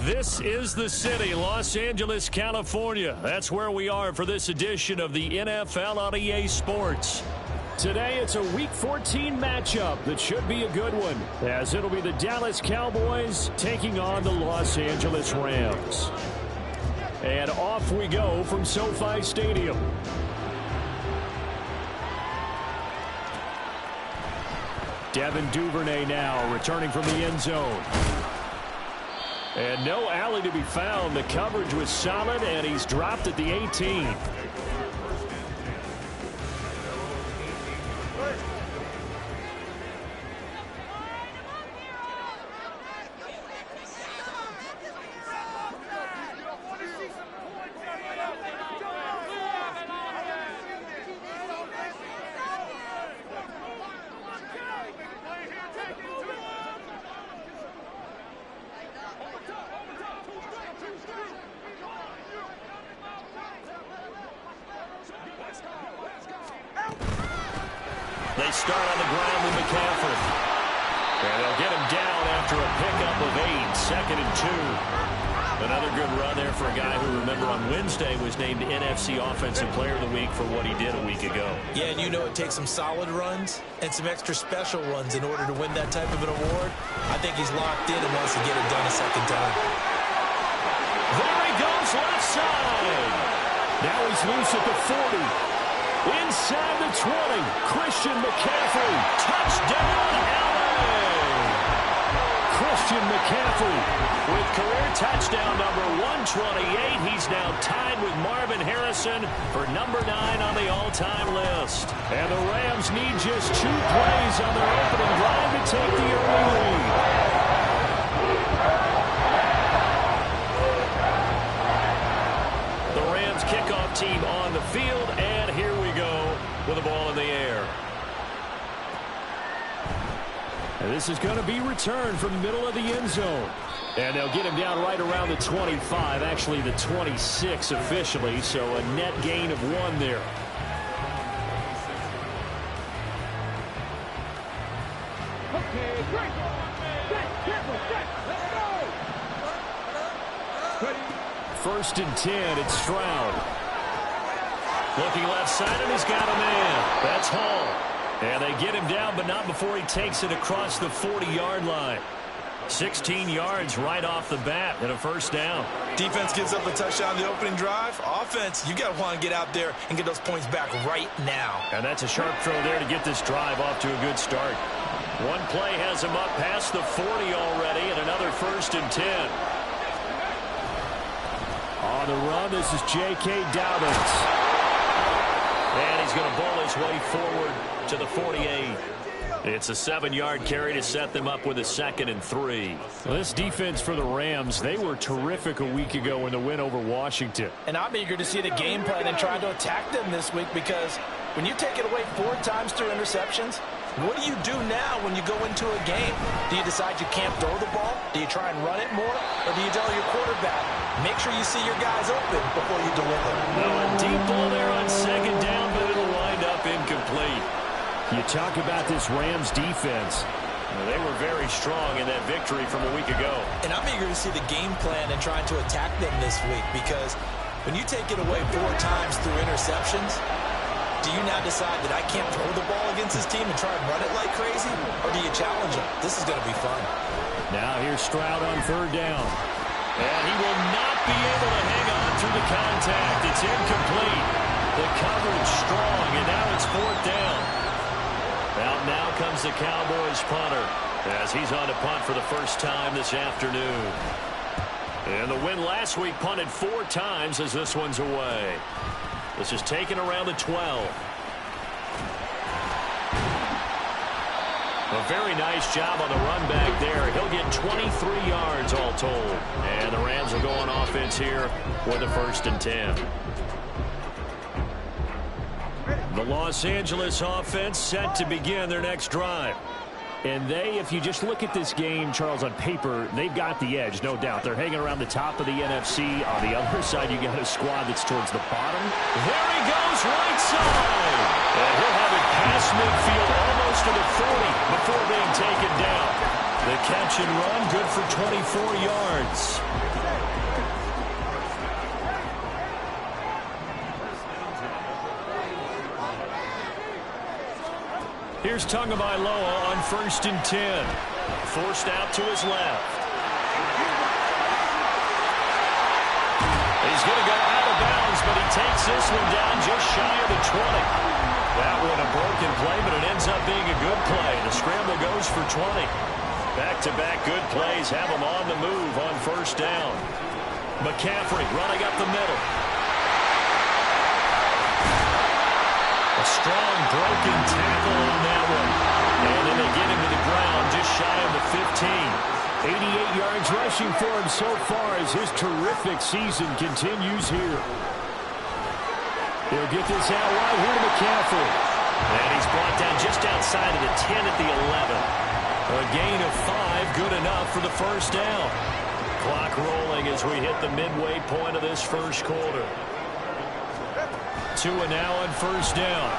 This is the city, Los Angeles, California. That's where we are for this edition of the NFL on EA Sports. Today, it's a Week 14 matchup that should be a good one, as it'll be the Dallas Cowboys taking on the Los Angeles Rams. And off we go from SoFi Stadium. Devin Duvernay now returning from the end zone. And no alley to be found. The coverage was solid, and he's dropped at the 18. They start on the ground with McCaffrey. And they'll get him down after a pickup of 8, 2nd and 2. Another good run there for a guy who, remember, on Wednesday was named NFC Offensive Player of the Week for what he did a week ago. Yeah, and you know it takes some solid runs and some extra special ones in order to win that type of an award. I think he's locked in and wants to get it done a second time. There he goes, left side. Now he's loose at the 40. Inside the 20, Christian McCaffrey. Touchdown, LA! Christian McCaffrey with career touchdown number 128. He's now tied with Marvin Harrison for number 9 on the all-time list. And the Rams need just 2 plays on their opening drive to take the early lead. The Rams kickoff team on the field, and here we go with the ball in the air. And this is going to be returned from the middle of the end zone. And they'll get him down right around the 25, actually the 26 officially, so a net gain of 1 there. Okay, break. Set, careful, set. Let's go. First and 10, it's Stroud. Looking left side, and he's got a man. That's Hall. And they get him down, but not before he takes it across the 40-yard line. 16 yards right off the bat and a first down. Defense gives up a touchdown the opening drive. Offense, you got to want to get out there and get those points back right now. And that's a sharp throw there to get this drive off to a good start. One play has him up past the 40 already, and another first and 10. On the run, this is J.K. Dobbins. And he's going to bowl his way forward to the 48. It's a 7-yard carry to set them up with a 2nd and 3. Well, this defense for the Rams, they were terrific a week ago in the win over Washington. And I'm eager to see the game plan and try to attack them this week, because when you take it away 4 times through interceptions, what do you do now when you go into a game? Do you decide you can't throw the ball? Do you try and run it more? Or do you tell your quarterback, make sure you see your guys open before you deliver? Now a deep ball there on 2nd down, but it'll wind up incomplete. You talk about this Rams defense. Well, they were very strong in that victory from a week ago. And I'm eager to see the game plan and trying to attack them this week, because when you take it away 4 times through interceptions, do you now decide that I can't throw the ball against this team and try and run it like crazy? Or do you challenge them? This is going to be fun. Now here's Stroud on 3rd down. And he will not be able to hang on through the contact. It's incomplete. The coverage strong, and now it's 4th down. Out now comes the Cowboys punter, as he's on to punt for the first time this afternoon. And the win last week punted 4 times as this one's away. This is taken around the 12. A very nice job on the run back there. He'll get 23 yards all told. And the Rams will go on offense here with a 1st and 10. The Los Angeles offense set to begin their next drive. And they, if you just look at this game, Charles, on paper, they've got the edge, no doubt. They're hanging around the top of the NFC. On the other side, you got a squad that's towards the bottom. There he goes, right side. And he'll have it past midfield, almost to the 40 before being taken down. The catch and run, good for 24 yards. Here's Tagovailoa on 1st and 10. Forced out to his left. He's going to go out of bounds, but he takes this one down just shy of the 20. That one a broken play, but it ends up being a good play. The scramble goes for 20. Back-to-back good plays have him on the move on 1st down. McCaffrey running up the middle. A strong broken tackle on that one. And then they get him to the ground just shy of the 15. 88 yards rushing for him so far as his terrific season continues here. He'll get this out wide here to McCaffrey. And he's brought down just outside of the 10 at the 11. A gain of 5, good enough for the 1st down. Clock rolling as we hit the midway point of this first quarter. Tua now on 1st down.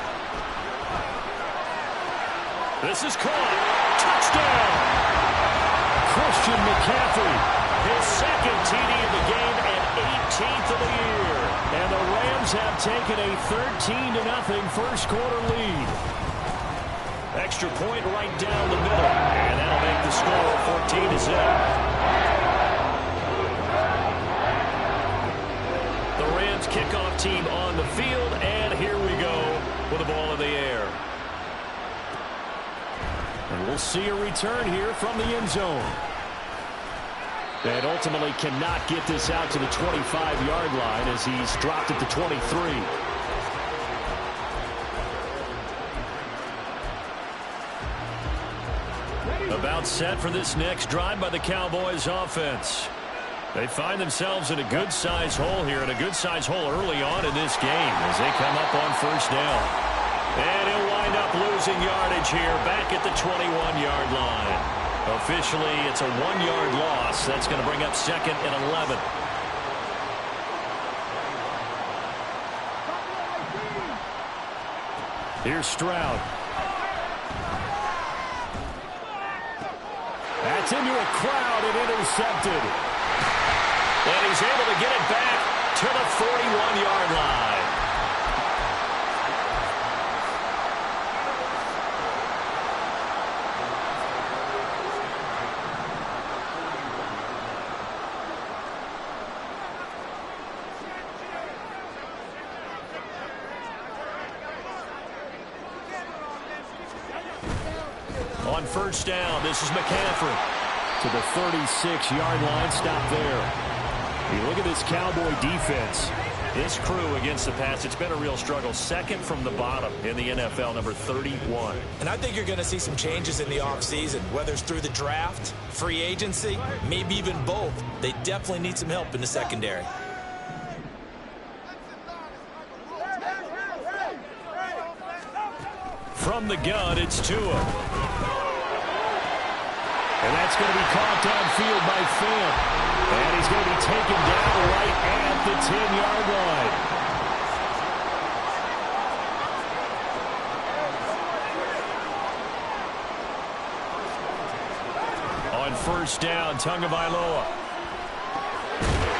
This is caught. Touchdown! Christian McCaffrey, his 2nd TD of the game and 18th of the year. And the Rams have taken a 13-0 first quarter lead. Extra point right down the middle. And that'll make the score 14-0. The Rams kickoff team on the field, and here we go with the ball in the air. And we'll see a return here from the end zone. And ultimately cannot get this out to the 25-yard line as he's dropped at the 23. About set for this next drive by the Cowboys offense. They find themselves in a good-sized hole here, and a good-sized hole early on in this game as they come up on 1st down. And he'll wind up losing yardage here back at the 21-yard line. Officially, it's a 1-yard loss. That's going to bring up 2nd and 11. Here's Stroud. That's into a crowd and intercepted. And he's able to get it back to the 41-yard line. On 1st down, this is McCaffrey to the 36-yard line. Stop there. You look at this Cowboy defense. This crew against the pass, it's been a real struggle. 2nd from the bottom in the NFL, number 31. And I think you're going to see some changes in the offseason, whether it's through the draft, free agency, maybe even both. They definitely need some help in the secondary. From the gun, it's Tua. And that's going to be caught downfield by Fant. And he's going to be taken down right at the 10-yard line. On 1st down, Tagovailoa.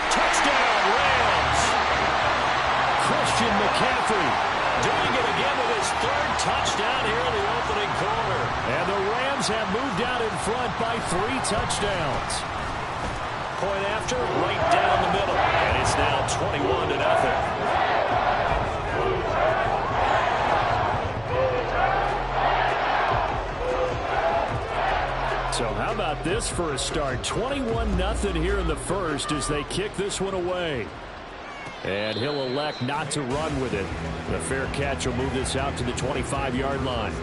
Touchdown, Rams! Christian McCaffrey doing it again with his 3rd touchdown here in the opening quarter. And the Rams have moved out in front by 3 touchdowns. Point after, right down the middle. And it's now 21-0. So how about this for a start? 21-0 here in the first as they kick this one away. And he'll elect not to run with it. The fair catch will move this out to the 25-yard line.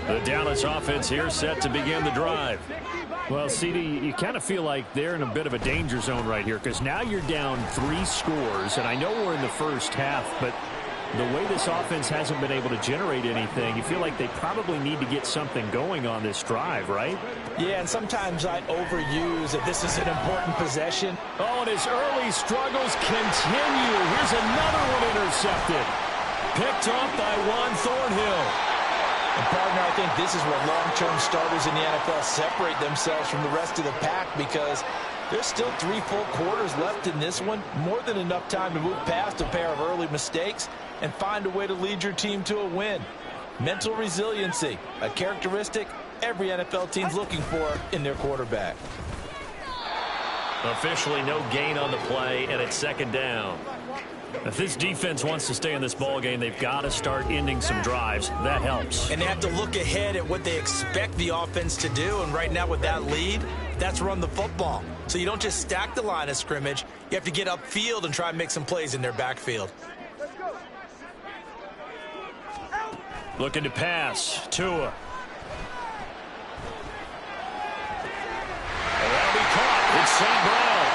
The Dallas offense here set to begin the drive. Well, CD, you kind of feel like they're in a bit of a danger zone right here because now you're down 3 scores, and I know we're in the first half, but the way this offense hasn't been able to generate anything, you feel like they probably need to get something going on this drive, right? Yeah, and sometimes I overuse that this is an important possession. Oh, and his early struggles continue. Here's another one intercepted. Picked off by Juan Thornhill. And partner, I think this is where long-term starters in the NFL separate themselves from the rest of the pack, because there's still 3 full quarters left in this one. More than enough time to move past a pair of early mistakes and find a way to lead your team to a win. Mental resiliency, a characteristic every NFL team's looking for in their quarterback. Officially no gain on the play, and it's second down. If this defense wants to stay in this ballgame, they've got to start ending some drives. That helps. And they have to look ahead at what they expect the offense to do. And right now with that lead, that's run the football. So you don't just stack the line of scrimmage. You have to get upfield and try and make some plays in their backfield. Looking to pass. Tua. And that'll be caught. It's St. Brown.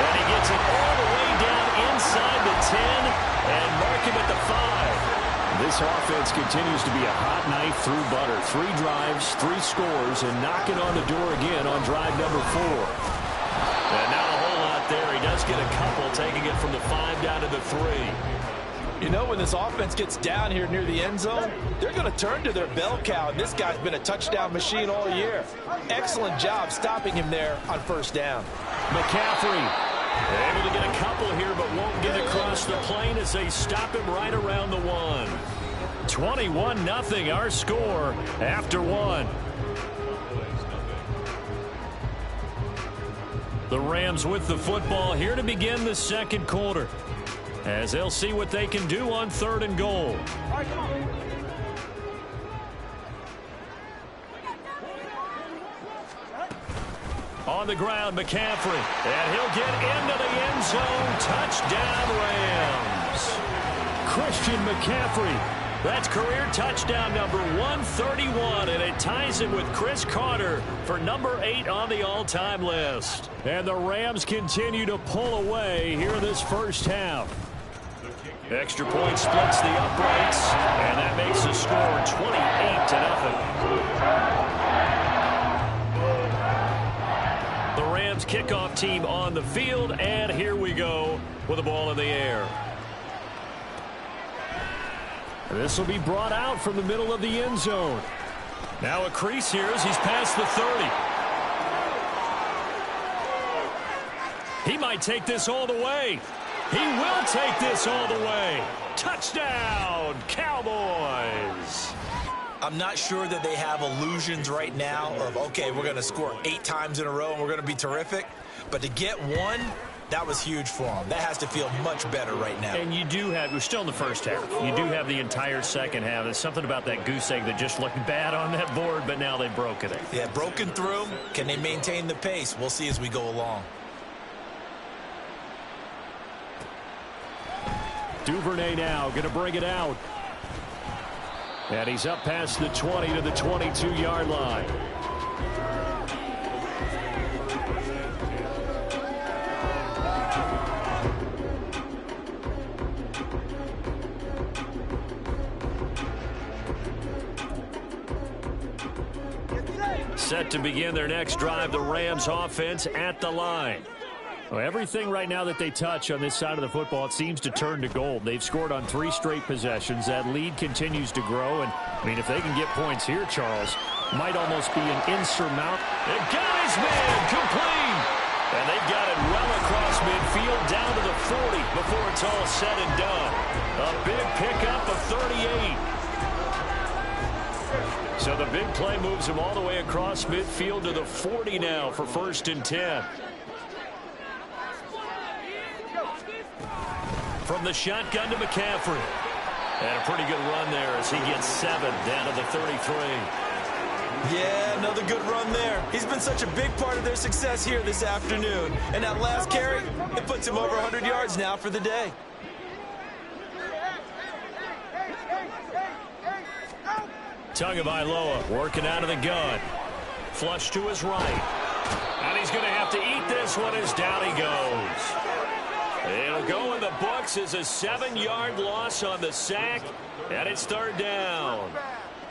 And he gets it all the way down inside the 10 and mark him at the 5. This offense continues to be a hot knife through butter. 3 drives, 3 scores, and knocking on the door again on drive number 4. And not a whole lot there. He does get a couple, taking it from the 5 down to the 3. You know, when this offense gets down here near the end zone, they're going to turn to their bell cow, and this guy's been a touchdown machine all year. Excellent job stopping him there on first down. McCaffrey able to get a couple here, but won't get across the plane as they stop him right around the 1. 21-0 our score after 1. The Rams with the football here to begin the second quarter, as they'll see what they can do on 3rd and goal. On the ground, McCaffrey, and he'll get into the end zone. Touchdown, Rams. Christian McCaffrey. That's career touchdown number 131, and it ties it with Chris Carter for number 8 on the all-time list. And the Rams continue to pull away here in this first half. Extra point splits the uprights, and that makes the score 28-0. The Rams kickoff team on the field, and here we go with the ball in the air. This will be brought out from the middle of the end zone. Now a crease here as he's past the 30. He might take this all the way. He will take this all the way. Touchdown, Cowboys. I'm not sure that they have illusions right now of, okay, we're going to score 8 times in a row and we're going to be terrific. But to get 1, that was huge for them. That has to feel much better right now. And you do have, we're still in the first half. You do have the entire second half. There's something about that goose egg that just looked bad on that board, but now they've broken it. Yeah, broken through. Can they maintain the pace? We'll see as we go along. Duvernay now going to bring it out. And he's up past the 20 to the 22-yard line. Set to begin their next drive, the Rams offense at the line. Well, everything right now that they touch on this side of the football, it seems to turn to gold. They've scored on 3 straight possessions. That lead continues to grow. And, I mean, if they can get points here, Charles, might almost be an insurmountable. They got his man complete. And they've got it well across midfield down to the 40 before it's all said and done. A big pickup of 38. So the big play moves him all the way across midfield to the 40 now for 1st and 10. From the shotgun to McCaffrey. And a pretty good run there as he gets 7 down to the 33. Yeah, another good run there. He's been such a big part of their success here this afternoon. And that last carry, it puts him over 100 yards now for the day. Tagovailoa working out of the gun. Flush to his right. And he's going to have to eat this one as down he goes. It'll go in the books as a 7-yard loss on the sack, and it's 3rd down.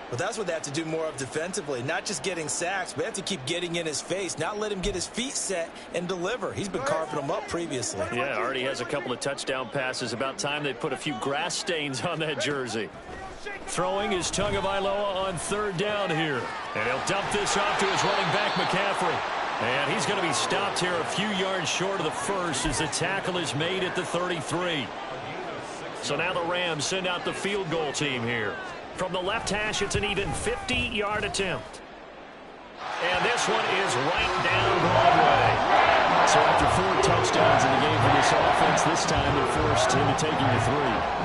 Well, that's what they have to do more of defensively, not just getting sacks, but they have to keep getting in his face, not let him get his feet set and deliver. He's been carving them up previously. Yeah, already has a couple of touchdown passes. About time they put a few grass stains on that jersey. Throwing is Tagovailoa on third down here. And he'll dump this off to his running back, McCaffrey. And he's going to be stopped here a few yards short of the first as the tackle is made at the 33. So now the Rams send out the field goal team here. From the left hash, it's an even 50-yard attempt. And this one is right down Broadway. So after 4 touchdowns in the game for this offense, this time they're forced into taking the 3.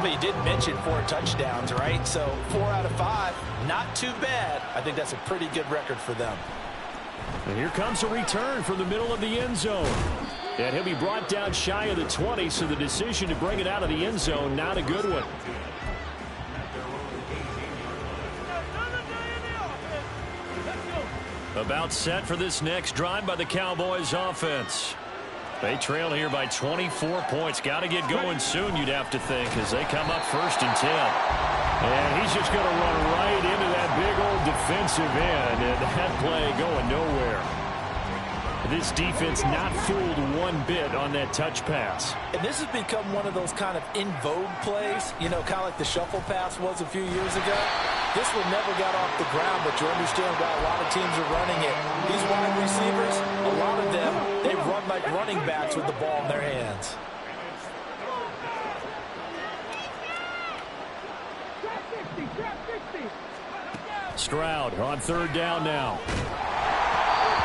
But you did mention 4 touchdowns, right? So 4 out of 5, not too bad. I think that's a pretty good record for them. And here comes a return from the middle of the end zone. And he'll be brought down shy of the 20, so the decision to bring it out of the end zone, not a good one. About set for this next drive by the Cowboys offense. They trail here by 24 points. Got to get going soon, you'd have to think, as they come up 1st and 10. And he's just going to run right into that big old defensive end, and that play going nowhere. This defense not fooled one bit on that touch pass. And this has become one of those kind of in vogue plays, you know, kind of like the shuffle pass was a few years ago. This one never got off the ground, but you understand why a lot of teams are running it. These wide receivers, a lot of them, they run like running backs with the ball in their hands. Stroud on third down now.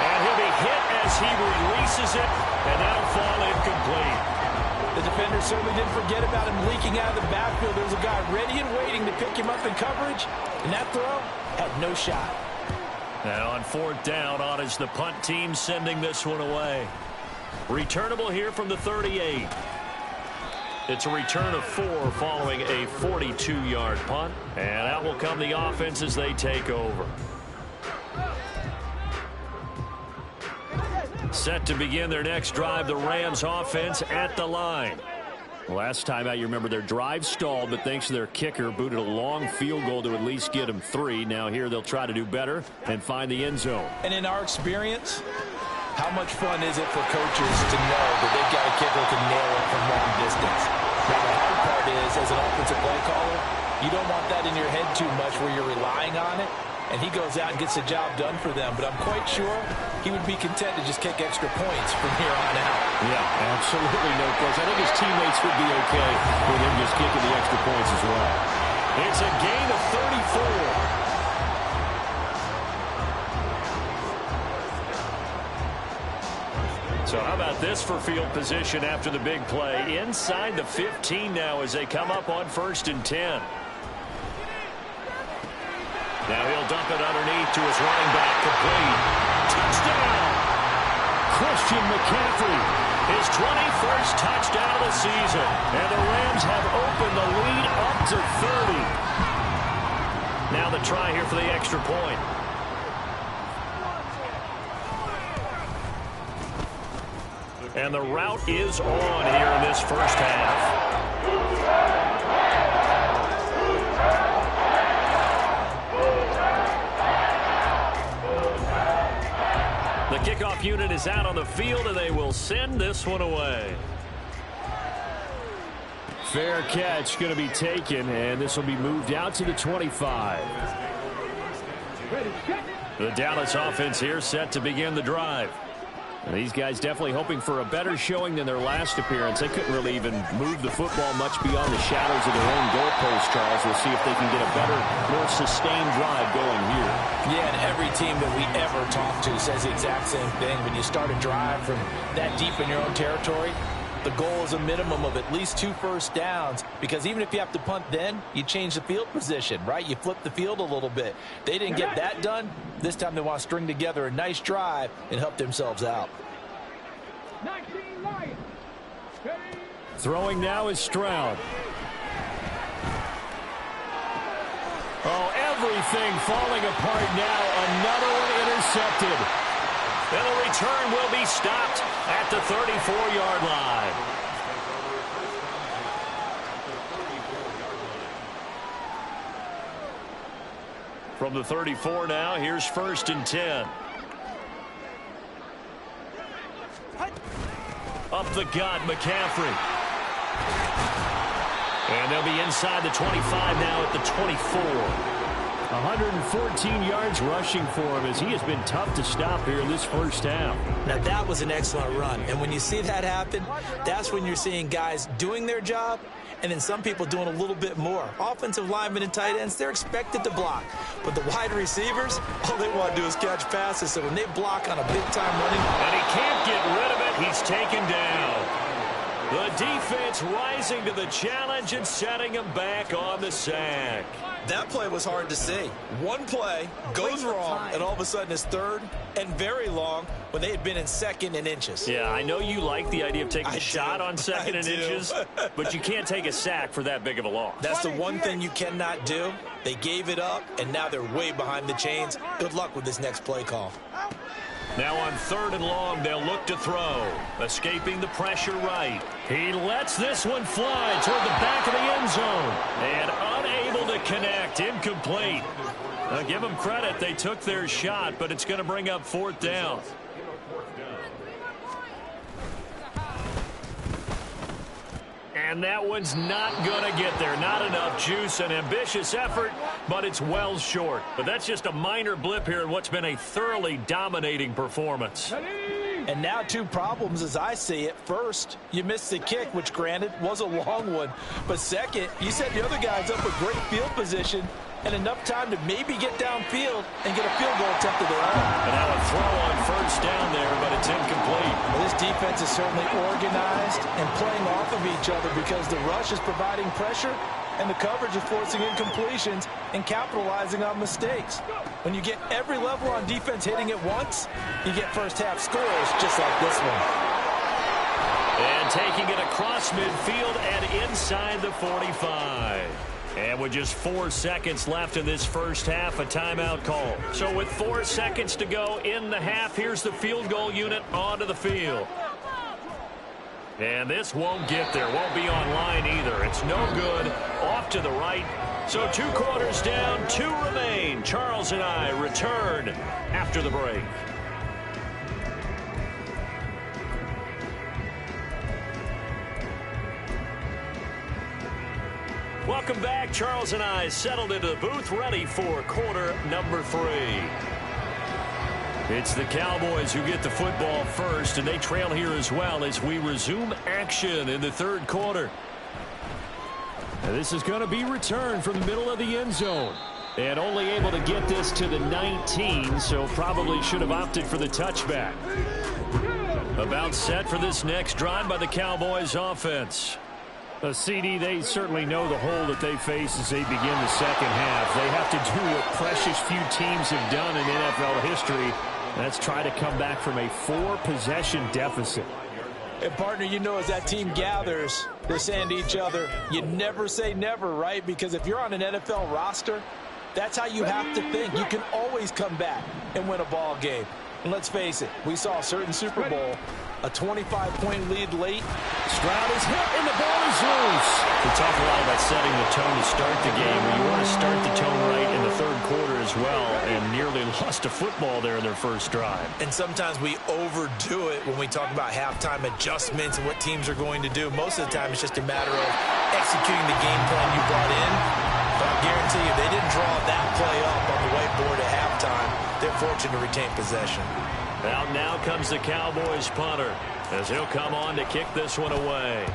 And he'll be hit as he releases it, and that'll fall incomplete. The defender certainly didn't forget about him leaking out of the backfield. There's a guy ready and waiting to pick him up in coverage, and that throw had no shot. And on 4th down, on is the punt team sending this one away. Returnable here from the 38. It's a return of 4 following a 42-yard punt. And out will come the offense as they take over. Set to begin their next drive, the Rams offense at the line. Last time out, you remember their drive stalled, but thanks to their kicker, booted a long field goal to at least get them 3. Now here they'll try to do better and find the end zone. And in our experience, how much fun is it for coaches to know that they've got a kicker who can nail it from long distance? Now the hard part is, as an offensive play caller, you don't want that in your head too much where you're relying on it. And he goes out and gets the job done for them. But I'm quite sure he would be content to just kick extra points from here on out. Yeah, absolutely no question. I think his teammates would be okay with him just kicking the extra points as well. It's a gain of 34. So how about this for field position after the big play? Inside the 15 now as they come up on 1st and 10. Now he'll dump it underneath to his running back, complete. Touchdown! Christian McCaffrey, his 21st touchdown of the season. And the Rams have opened the lead up to 30. Now the try here for the extra point. And the route is on here in this first half. The kickoff unit is out on the field, and they will send this one away. Fair catch going to be taken, and this will be moved out to the 25. The Dallas offense here set to begin the drive. And these guys definitely hoping for a better showing than their last appearance. They couldn't really even move the football much beyond the shadows of their own goalpost, Charles. We'll see if they can get a better, more sustained drive going here. Yeah, and every team that we ever talk to says the exact same thing. When you start a drive from that deep in your own territory, the goal is a minimum of at least 2 first downs, because even if you have to punt then, you change the field position, right? You flip the field a little bit. They didn't get that done. This time they want to string together a nice drive and help themselves out. 19 Lions. Throwing now is Stroud. Oh, everything falling apart now. Another one intercepted. And the return will be stopped at the 34-yard line. From the 34 now, here's 1st and 10. Up the gut, McCaffrey. And they'll be inside the 25 now at the 24. 114 yards rushing for him as he has been tough to stop here in this first half. Now, that was an excellent run. And when you see that happen, that's when you're seeing guys doing their job and then some people doing a little bit more. Offensive linemen and tight ends, they're expected to block. But the wide receivers, all they want to do is catch passes. So when they block on a big-time running... And he can't get rid of it. He's taken down. The defense rising to the challenge and setting him back on the sack. That play was hard to see. One play goes wrong, and all of a sudden it's third and very long when they had been in second and inches. Yeah, I know you like the idea of taking a shot on second and inches, but you can't take a sack for that big of a loss. That's the one thing you cannot do. They gave it up, and now they're way behind the chains. Good luck with this next play call. Now on 3rd and long, they'll look to throw. Escaping the pressure right. He lets this one fly toward the back of the end zone. And unable to connect. Incomplete. Now give them credit. They took their shot, but it's going to bring up 4th down. And that one's not going to get there. Not enough juice. An ambitious effort, but it's well short. But that's just a minor blip here in what's been a thoroughly dominating performance. And now 2 problems as I see it. First, you missed the kick, which granted was a long one. But second, you set the other guys up with great field position and enough time to maybe get downfield and get a field goal attempt of their own. And now a throw on 1st down there, but it's incomplete. Well, this defense is certainly organized and playing off of each other because the rush is providing pressure and the coverage is forcing incompletions and capitalizing on mistakes. When you get every level on defense hitting it once, you get first-half scores just like this one. And taking it across midfield and inside the 45. And with just 4 seconds left in this first half, a timeout call. So with 4 seconds to go in the half, here's the field goal unit onto the field. And this won't get there. Won't be online either. It's no good. Off to the right. So 2 quarters down, 2 remain. Charles and I return after the break. Welcome back. Charles and I settled into the booth, ready for quarter number 3. It's the Cowboys who get the football first, and they trail here as well as we resume action in the 3rd quarter. And this is going to be returned from the middle of the end zone. And only able to get this to the 19, so probably should have opted for the touchback. About set for this next drive by the Cowboys offense. CD, they certainly know the hole that they face as they begin the second half. They have to do what precious few teams have done in NFL history. That's try to come back from a 4-possession deficit. And, partner, you know as that team gathers, they're saying to each other, you never say never, right? Because if you're on an NFL roster, that's how you have to think. You can always come back and win a ball game. And let's face it, we saw a certain Super Bowl, a 25-point lead late. Stroud is hit, and the ball is loose. We talk a lot about setting the tone to start the game. You want to start the tone right in the 3rd quarter as well, and nearly lost a football there in their first drive. And sometimes we overdo it when we talk about halftime adjustments and what teams are going to do. Most of the time, it's just a matter of executing the game plan you brought in. But I guarantee you, they didn't draw that play up on the whiteboard at halftime. They're fortunate to retain possession. Out now comes the Cowboys punter as he'll come on to kick this one away.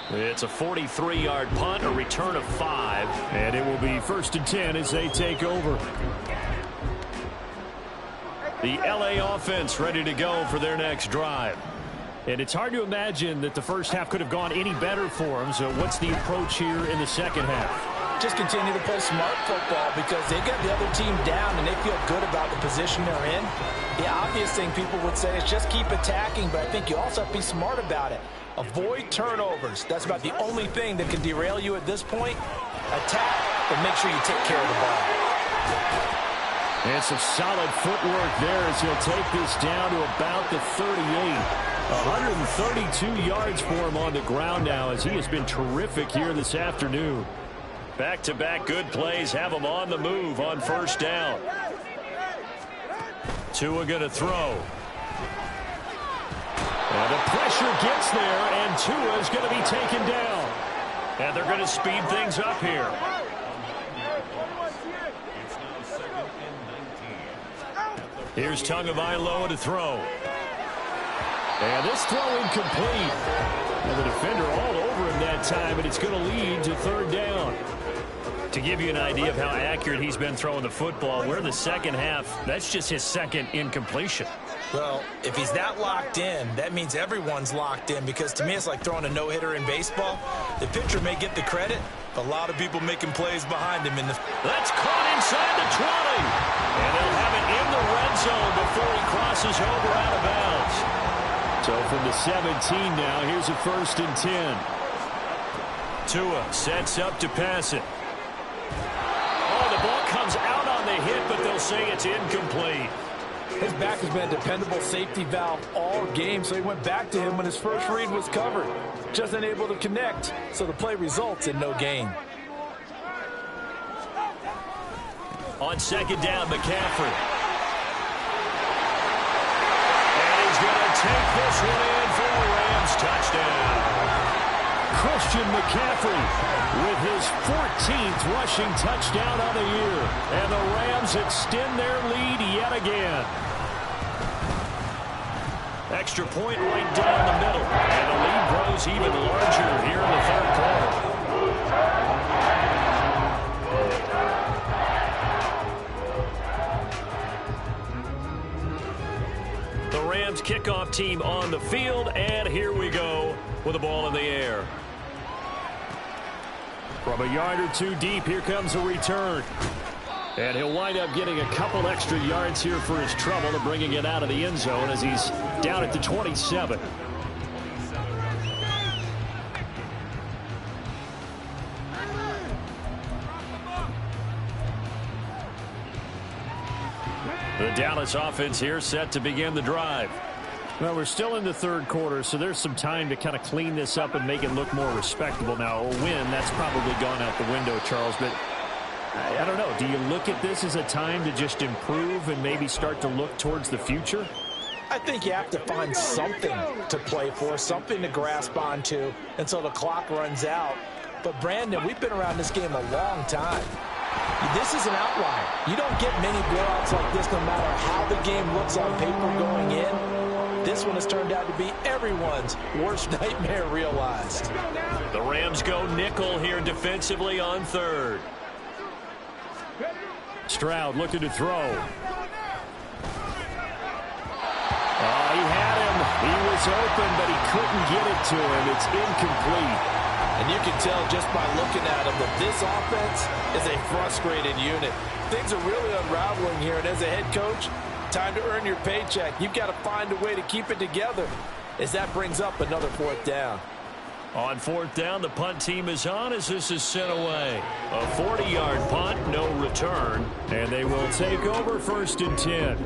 It's a 43-yard punt, a return of 5, and it will be 1st and 10 as they take over. The LA offense ready to go for their next drive. And it's hard to imagine that the first half could have gone any better for them. So what's the approach here in the second half? Just continue to play smart football because they got the other team down and they feel good about the position they're in. The obvious thing people would say is just keep attacking, but I think you also have to be smart about it. Avoid turnovers. That's about the only thing that can derail you at this point. Attack, but make sure you take care of the ball. And some solid footwork there as he'll take this down to about the 38. 132 yards for him on the ground now as he has been terrific here this afternoon. Back-to-back good plays have him on the move on 1st down. Tua going to throw. And the pressure gets there, and Tua is going to be taken down. And they're going to speed things up here. Here's Tagovailoa to throw. And this throw incomplete. And the defender all over him that time, and it's going to lead to third down. To give you an idea of how accurate he's been throwing the football, we're the second half. That's just his second incompletion. Well, if he's that locked in, that means everyone's locked in, because to me it's like throwing a no-hitter in baseball. The pitcher may get the credit, but a lot of people making plays behind him. That's caught inside the 20. And they'll have it in the red zone before he crosses over out of bounds. So from the 17 now, here's a 1st and 10. Tua sets up to pass it. Oh, the ball comes out on the hit, but they'll say it's incomplete. His back has been a dependable safety valve all game, so he went back to him when his first read was covered. Just unable to connect, so the play results in no gain. On 2nd down, McCaffrey. And he's going to take this one in for a Rams touchdown. Christian McCaffrey with his 14th rushing touchdown of the year. And the Rams extend their lead yet again. Extra point right down the middle. And the lead grows even larger here in the 3rd quarter. The Rams kickoff team on the field, and here we go with the ball in the air. From a yard or two deep, here comes a return. And he'll wind up getting a couple extra yards here for his trouble and bringing it out of the end zone as he's down at the 27. The Dallas offense here set to begin the drive. Well, we're still in the 3rd quarter, so there's some time to kind of clean this up and make it look more respectable. Now, a win, that's probably gone out the window, Charles, but I don't know. Do you look at this as a time to just improve and maybe start to look towards the future? I think you have to find something to play for, something to grasp onto until the clock runs out. But, Brandon, we've been around this game a long time. This is an outlier. You don't get many blowouts like this no matter how the game looks on paper going in. This one has turned out to be everyone's worst nightmare realized. The Rams go nickel here defensively on 3rd. Stroud looking to throw. He had him. He was open, but he couldn't get it to him. It's incomplete. And you can tell just by looking at him that this offense is a frustrated unit. Things are really unraveling here, and as a head coach, time to earn your paycheck. You've got to find a way to keep it together as that brings up another 4th down. On 4th down, the punt team is on as this is sent away. A 40-yard punt, no return, and they will take over 1st and 10.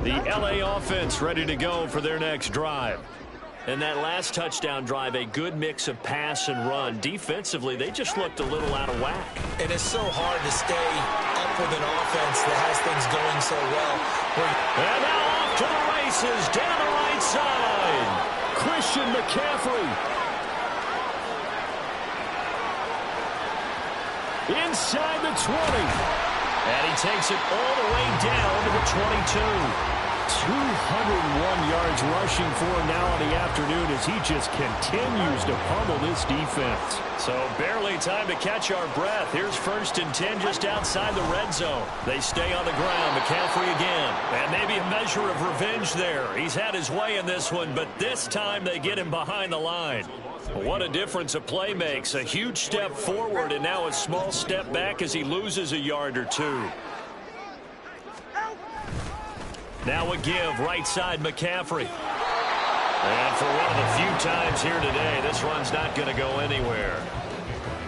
The LA offense ready to go for their next drive. And that last touchdown drive, a good mix of pass and run. Defensively, they just looked a little out of whack. And it's so hard to stay up with an offense that has things going so well. And now off to the races down the right side. Christian McCaffrey. Inside the 20. And he takes it all the way down to the 22. 201 yards rushing for him now in the afternoon as he just continues to pummel this defense. So barely time to catch our breath. Here's 1st and 10 just outside the red zone. They stay on the ground. McCaffrey again. And maybe a measure of revenge there. He's had his way in this one, but this time they get him behind the line. What a difference a play makes. A huge step forward and now a small step back as he loses a yard or two. Now a give, right side McCaffrey. And for one of the few times here today, this run's not going to go anywhere.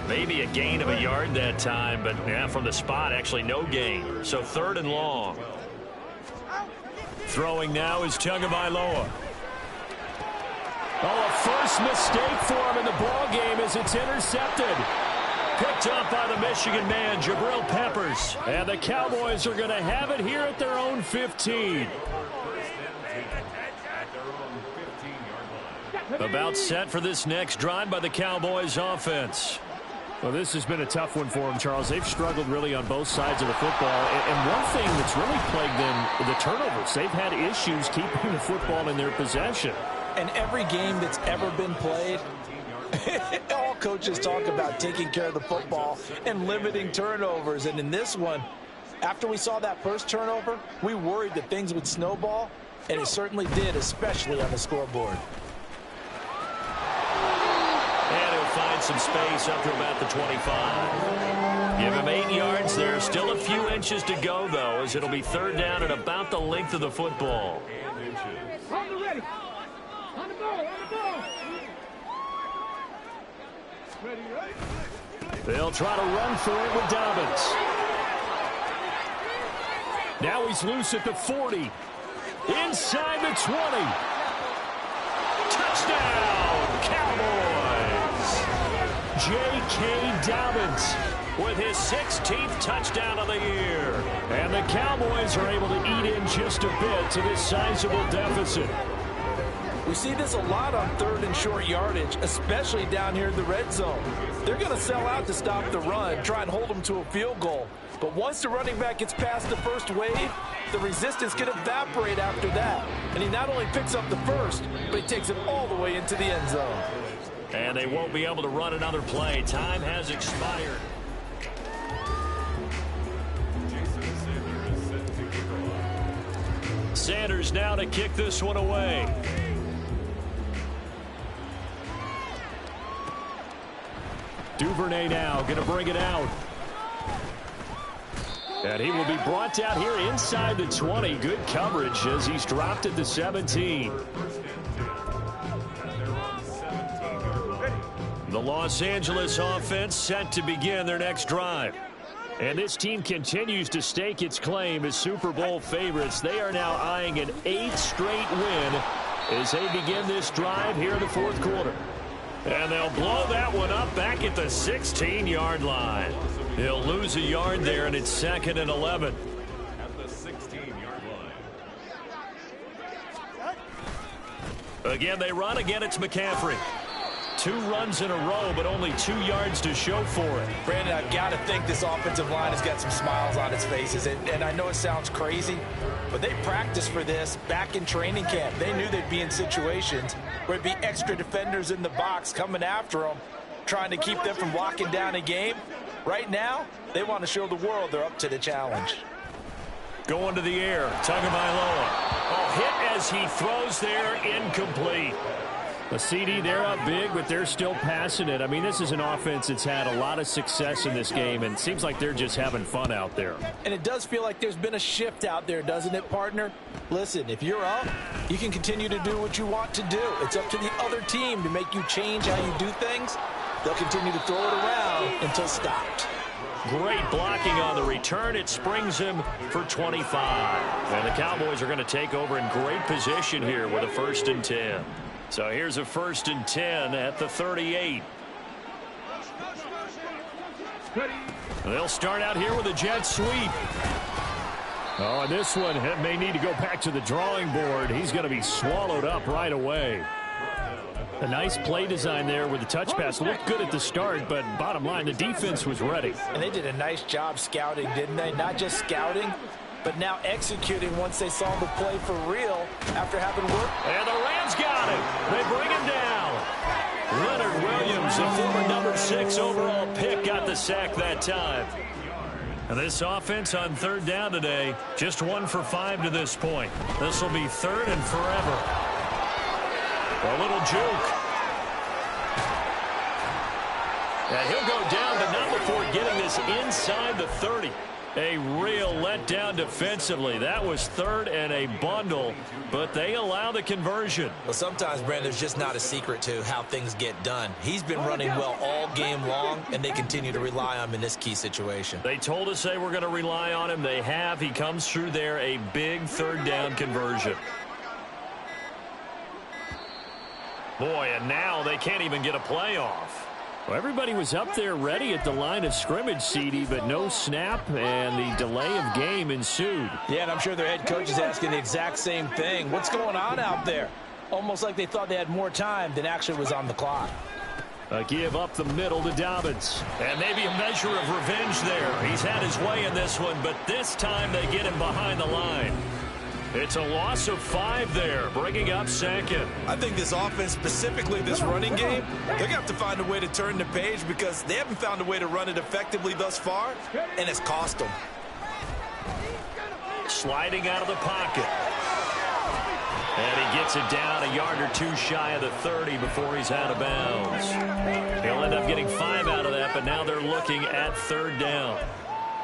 Maybe a gain of a yard that time, but yeah, from the spot, actually no gain. So 3rd and long. Throwing now is Tagovailoa. Oh, a first mistake for him in the ball game as it's intercepted. Picked up by the Michigan man, Jabril Peppers. And the Cowboys are going to have it here at their own 15. About set for this next drive by the Cowboys offense. Well, this has been a tough one for them, Charles. They've struggled really on both sides of the football. And one thing that's really plagued them, the turnovers. They've had issues keeping the football in their possession. And every game that's ever been played, all coaches talk about taking care of the football and limiting turnovers. And in this one, after we saw that first turnover, we worried that things would snowball, and it certainly did, especially on the scoreboard. And he'll find some space up to about the 25. Give him 8 yards there. Still a few inches to go, though, as it'll be third down at about the length of the football. On the ready. On the ball. On the ball. Ready, right? They'll try to run for it with Dobbins. Now he's loose at the 40. Inside the 20. Touchdown, Cowboys. J.K. Dobbins with his 16th touchdown of the year. And the Cowboys are able to eat in just a bit to this sizable deficit. We see this a lot on third and short yardage, especially down here in the red zone. They're going to sell out to stop the run, try and hold them to a field goal. But once the running back gets past the first wave, the resistance can evaporate after that. And he not only picks up the first, but he takes it all the way into the end zone. And they won't be able to run another play. Time has expired. Sanders now to kick this one away. Duvernay now going to bring it out. And he will be brought down here inside the 20. Good coverage as he's dropped at the 17. The Los Angeles offense set to begin their next drive. And this team continues to stake its claim as Super Bowl favorites. They are now eyeing an 8th straight win as they begin this drive here in the fourth quarter. And they'll blow that one up back at the 16-yard line. He'll lose a yard there, and it's 2nd and 11. At the 16-yard line. Again, they run. Again, it's McCaffrey. 2 runs in a row, but only 2 yards to show for it. Brandon, I've got to think this offensive line has got some smiles on its faces. And I know it sounds crazy, but they practiced for this back in training camp. They knew they'd be in situations where there'd be extra defenders in the box coming after them, trying to keep them from locking down a game. Right now, they want to show the world they're up to the challenge. Going to the air, Tagovailoa. Oh, hit as he throws there, incomplete. The CD, they're up big, but they're still passing it. I mean, this is an offense that's had a lot of success in this game, and it seems like they're just having fun out there. And it does feel like there's been a shift out there, doesn't it, partner? Listen, if you're up, you can continue to do what you want to do. It's up to the other team to make you change how you do things. They'll continue to throw it around until stopped. Great blocking on the return. It springs him for 25. And the Cowboys are going to take over in great position here with a 1st and 10. So here's a 1st and 10 at the 38. They'll start out here with a jet sweep. Oh, and this one may need to go back to the drawing board. He's going to be swallowed up right away. A nice play design there with the touch pass. Looked good at the start, but bottom line, the defense was ready. And they did a nice job scouting, didn't they? Not just scouting, but now executing once they saw the play for real after having worked. And the Rams got him. They bring him down. Leonard Williams, the former number 6 overall pick, got the sack that time. And this offense on third down today, just 1 for 5 to this point. This will be 3rd and forever. A little juke. And he'll go down, but not before getting this inside the 30. A real letdown defensively. That was 3rd and a bundle, but they allow the conversion. Well, sometimes, Brandon, there's just not a secret to how things get done. He's been running well all game long, and they continue to rely on him in this key situation. They told us they were going to rely on him. They have. He comes through there, a big 3rd down conversion. Boy, and now they can't even get a play off. Well, everybody was up there ready at the line of scrimmage, CD, but no snap, and the delay of game ensued. Yeah, and I'm sure their head coach is asking the exact same thing. What's going on out there? almost like they thought they had more time than actually was on the clock. A give up the middle to Dobbins. And maybe a measure of revenge there. He's had his way in this one, but this time they get him behind the line. It's a loss of 5 there, bringing up second. I think this offense, specifically this running game, they're going to have to find a way to turn the page because they haven't found a way to run it effectively thus far, and it's cost them. Sliding out of the pocket. And he gets it down a yard or 2 shy of the 30 before he's out of bounds. He'll end up getting 5 out of that, but now they're looking at 3rd down.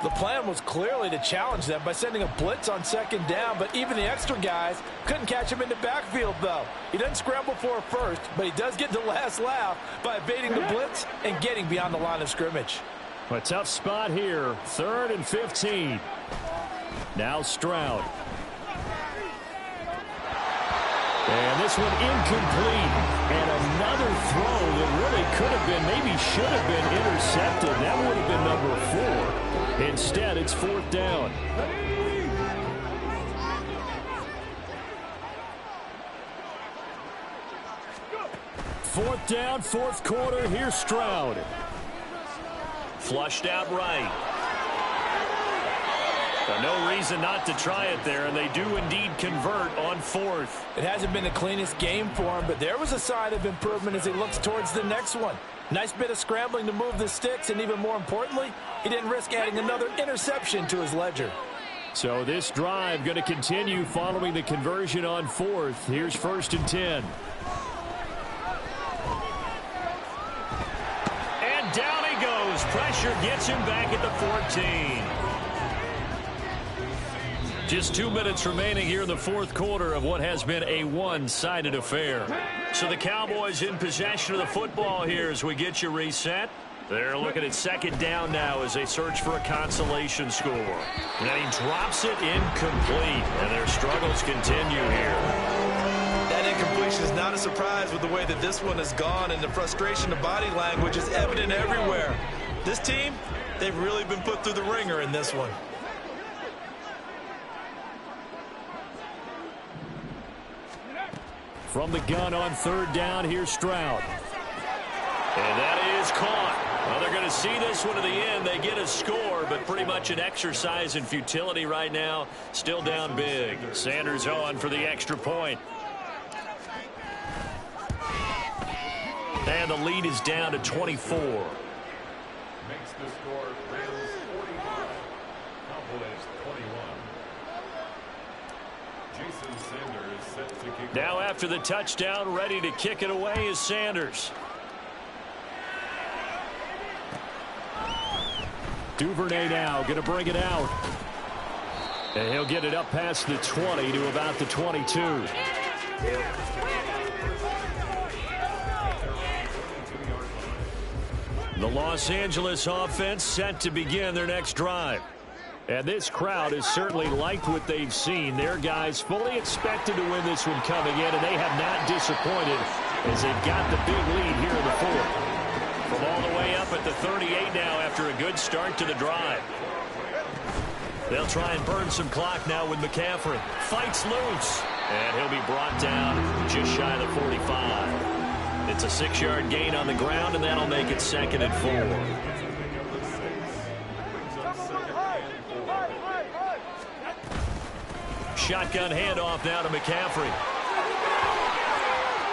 The plan was clearly to challenge them by sending a blitz on 2nd down, but even the extra guys couldn't catch him in the backfield, though. He doesn't scramble for a first, but he does get the last laugh by evading the blitz and getting beyond the line of scrimmage. A tough spot here, 3rd and 15. Now Stroud. And this one incomplete. And another throw that really could have been, maybe should have been intercepted. That would have been number 4. Instead, it's 4th down. Fourth down, 4th quarter. Here's Stroud. Flushed out right. No reason not to try it there, and they do indeed convert on 4th. It hasn't been the cleanest game for him, but there was a sign of improvement as he looks towards the next one. Nice bit of scrambling to move the sticks, and even more importantly, he didn't risk adding another interception to his ledger. So this drive going to continue following the conversion on 4th. Here's 1st and 10. And down he goes. Pressure gets him back at the 14. Just 2 minutes remaining here in the 4th quarter of what has been a one-sided affair. So the Cowboys in possession of the football here as we get you reset. They're looking at 2nd down now as they search for a consolation score. And he drops it incomplete, and their struggles continue here. That incompletion is not a surprise with the way that this one has gone, and the frustration of body language is evident everywhere. This team, they've really been put through the ringer in this one. From the gun on 3rd down, here's Stroud. And that is caught. Well, they're going to see this one to the end. They get a score, but pretty much an exercise in futility right now. Still down big. Sanders on for the extra point. And the lead is down to 24. Makes the score Rams 45, Cowboys 21. Jason Sanders set to kick. Now after the touchdown, ready to kick it away is Sanders. Duvernay now going to bring it out. And he'll get it up past the 20 to about the 22. The Los Angeles offense set to begin their next drive. And this crowd has certainly liked what they've seen. Their guys fully expected to win this one coming in, and they have not disappointed as they've got the big lead here in the 4th. From all the way up at the 38 now after a good start to the drive. They'll try and burn some clock now with McCaffrey. Fights loose, and he'll be brought down just shy of the 45. It's a 6-yard gain on the ground, and that'll make it 2nd and 4. Shotgun handoff now to McCaffrey.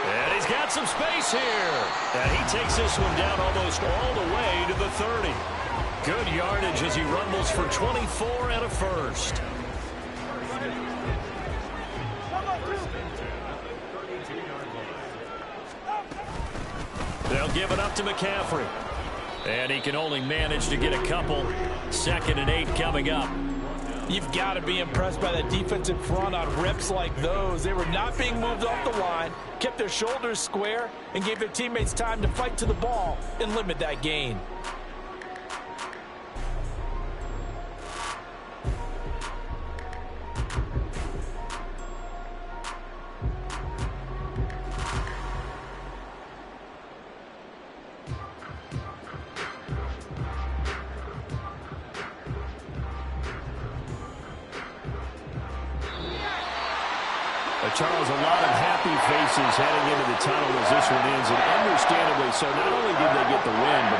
And he's got some space here. And he takes this one down almost all the way to the 30. Good yardage as he rumbles for 24 and a first. They'll give it up to McCaffrey. And he can only manage to get a couple. 2nd and 8 coming up. You've got to be impressed by the defensive front on rips like those. They were not being moved off the line, kept their shoulders square, and gave their teammates time to fight to the ball and limit that gain. Charles, a lot of happy faces heading into the tunnel as this one ends, and understandably so. Not only did they get the win, but